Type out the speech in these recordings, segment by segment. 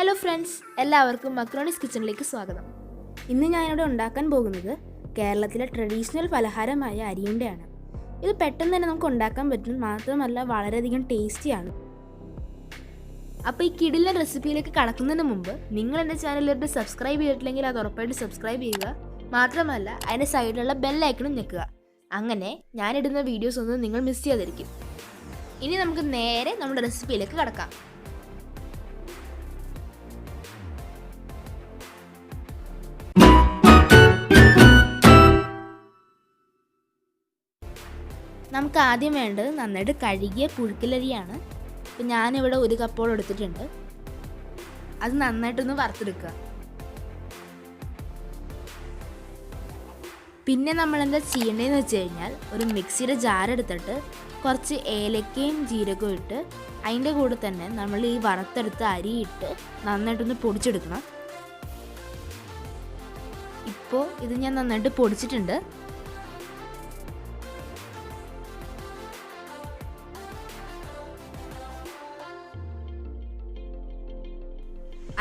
Hello friends, എല്ലാവർക്കും മക്രോണീസ് കിച്ചണിലേക്ക് സ്വാഗതം. ഇന്ന് ഞാനിവിടെ ഉണ്ടാക്കാൻ പോകുന്നത് കേരളത്തിലെ ട്രഡീഷണൽ പലഹാരമായ അരിയുണ്ടയാണ്. ഇത് പെട്ടെന്ന് തന്നെ നമുക്ക് ഉണ്ടാക്കാൻ പറ്റും, മാത്രമല്ല വളരെയധികം ടേസ്റ്റിയാണ്. അപ്പോൾ ഈ കിടിലൻ റെസിപ്പിയിലേക്ക് കടക്കുന്നതിന് മുമ്പ് നിങ്ങൾ എൻ്റെ ചാനലിലോട്ട് സബ്സ്ക്രൈബ് ചെയ്തിട്ടില്ലെങ്കിൽ അത് ഉറപ്പായിട്ട് സബ്സ്ക്രൈബ് ചെയ്യുക. മാത്രമല്ല അതിൻ്റെ സൈഡിലുള്ള ബെല്ലൈക്കണും ഞെക്കുക. അങ്ങനെ ഞാനിടുന്ന വീഡിയോസ് ഒന്നും നിങ്ങൾ മിസ് ചെയ്യാതിരിക്കും. ഇനി നമുക്ക് നേരെ നമ്മുടെ റെസിപ്പിയിലേക്ക് കടക്കാം. നമുക്ക് ആദ്യം വേണ്ടത് നന്നായിട്ട് കഴുകിയ പുഴുക്കലരിയാണ്. ഇപ്പം ഞാനിവിടെ 1 കപ്പോളം എടുത്തിട്ടുണ്ട്. അത് നന്നായിട്ടൊന്ന് വറുത്തെടുക്കുക. പിന്നെ നമ്മളെന്താ ചെയ്യേണ്ടതെന്ന് വെച്ച് കഴിഞ്ഞാൽ, ഒരു മിക്സിയുടെ ജാർ എടുത്തിട്ട് കുറച്ച് ഏലക്കയും ജീരകവും ഇട്ട് അതിൻ്റെ കൂടെ തന്നെ നമ്മൾ ഈ വറുത്തെടുത്ത അരി ഇട്ട് നന്നായിട്ടൊന്ന് പൊടിച്ചെടുക്കണം. ഇപ്പോൾ ഇത് ഞാൻ നന്നായിട്ട് പൊടിച്ചിട്ടുണ്ട്.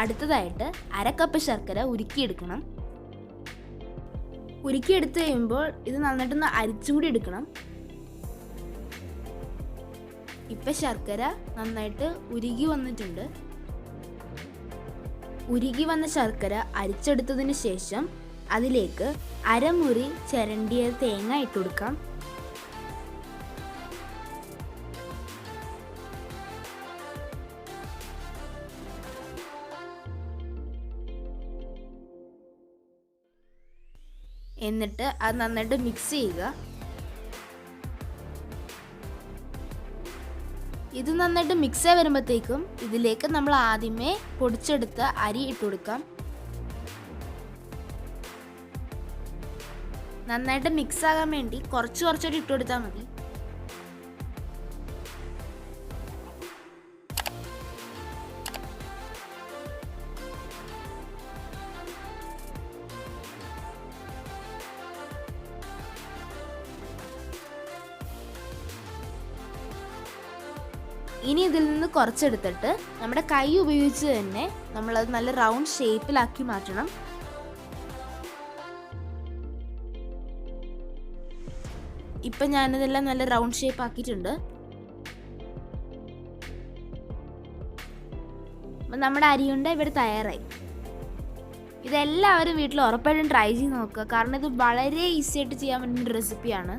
അടുത്തതായിട്ട് 1/2 കപ്പ് ശർക്കര ഉരുക്കിയെടുക്കണം. ഉരുക്കിയെടുത്ത് കഴിയുമ്പോൾ ഇത് നന്നായിട്ടൊന്ന് അരിച്ചും കൂടി എടുക്കണം. ഇപ്പം ശർക്കര നന്നായിട്ട് ഉരുകി വന്നിട്ടുണ്ട്. ഉരുകി വന്ന ശർക്കര അരിച്ചെടുത്തതിന് ശേഷം അതിലേക്ക് 1/2 മുറി ചിരണ്ടിയ തേങ്ങ ഇട്ട് കൊടുക്കാം. എന്നിട്ട് അത് നന്നായിട്ട് മിക്സ് ചെയ്യുക. ഇത് നന്നായിട്ട് മിക്സ് ആയി വരുമ്പോഴത്തേക്കും ഇതിലേക്ക് നമ്മൾ ആദ്യമേ പൊടിച്ചെടുത്ത അരി ഇട്ട് കൊടുക്കാം. നന്നായിട്ട് മിക്സ് ആകാൻ വേണ്ടി കുറച്ചായിട്ട് ഇട്ട് കൊടുത്താൽ മതി. ഇനി ഇതിൽ നിന്ന് കുറച്ചെടുത്തിട്ട് നമ്മുടെ കൈ ഉപയോഗിച്ച് തന്നെ നമ്മളത് നല്ല റൗണ്ട് ഷേപ്പിലാക്കി മാറ്റണം. ഇപ്പം ഞാനിതെല്ലാം നല്ല റൗണ്ട് ഷേപ്പ് ആക്കിയിട്ടുണ്ട്. അപ്പം നമ്മുടെ അരിയുണ്ട ഇവിടെ തയ്യാറായി. ഇതെല്ലാവരും വീട്ടിൽ ഉറപ്പായിട്ടും ട്രൈ ചെയ്ത് നോക്കുക. കാരണം ഇത് വളരെ ഈസി ആയിട്ട് ചെയ്യാൻ പറ്റുന്ന റെസിപ്പിയാണ്.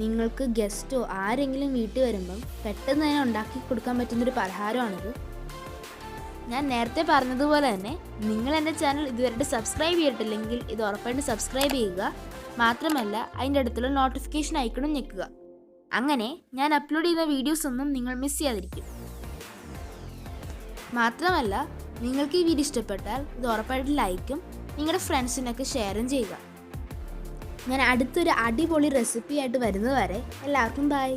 നിങ്ങൾക്ക് ഗസ്റ്റോ ആരെങ്കിലും വീട്ടിൽ വരുമ്പം പെട്ടെന്ന് തന്നെ ഉണ്ടാക്കി കൊടുക്കാൻ പറ്റുന്നൊരു പലഹാരമാണിത്. ഞാൻ നേരത്തെ പറഞ്ഞതുപോലെ തന്നെ നിങ്ങൾ എൻ്റെ ചാനൽ ഇതുവരെ സബ്സ്ക്രൈബ് ചെയ്തിട്ടില്ലെങ്കിൽ ഇത് ഉറപ്പായിട്ട് സബ്സ്ക്രൈബ് ചെയ്യുക. മാത്രമല്ല അതിൻ്റെ അടുത്തുള്ള നോട്ടിഫിക്കേഷൻ ഐക്കണും ഞെക്കുക. അങ്ങനെ ഞാൻ അപ്ലോഡ് ചെയ്യുന്ന വീഡിയോസ് ഒന്നും നിങ്ങൾ മിസ് ചെയ്യാതിരിക്കും. മാത്രമല്ല നിങ്ങൾക്ക് ഈ വീഡിയോ ഇഷ്ടപ്പെട്ടാൽ ഇത് ഉറപ്പായിട്ട് ലൈക്കും നിങ്ങളുടെ ഫ്രണ്ട്സിനൊക്കെ ഷെയറും ചെയ്യുക. ഞാൻ അടുത്തൊരു അടിപൊളി റെസിപ്പി ആയിട്ട് വരുന്നത് വരെ എല്ലാവർക്കും ബൈ.